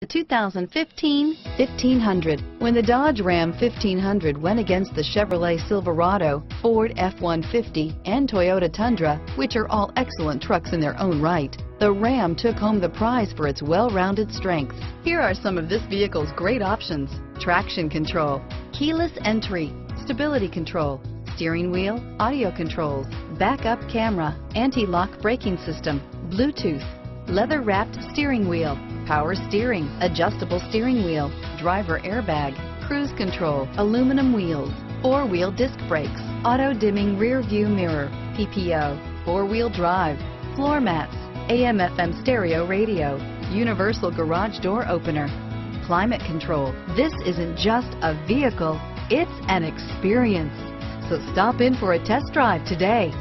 The 2015 1500. When the Dodge Ram 1500 went against the Chevrolet Silverado, Ford F-150, and Toyota Tundra, which are all excellent trucks in their own right, the Ram took home the prize for its well-rounded strengths. Here are some of this vehicle's great options: traction control, keyless entry, stability control, steering wheel audio controls, backup camera, anti-lock braking system, Bluetooth, leather-wrapped steering wheel, power steering, adjustable steering wheel, driver airbag, cruise control, aluminum wheels, four-wheel disc brakes, auto-dimming rear view mirror, PPO, four-wheel drive, floor mats, AM/FM stereo radio, universal garage door opener, climate control. This isn't just a vehicle, it's an experience. So stop in for a test drive today.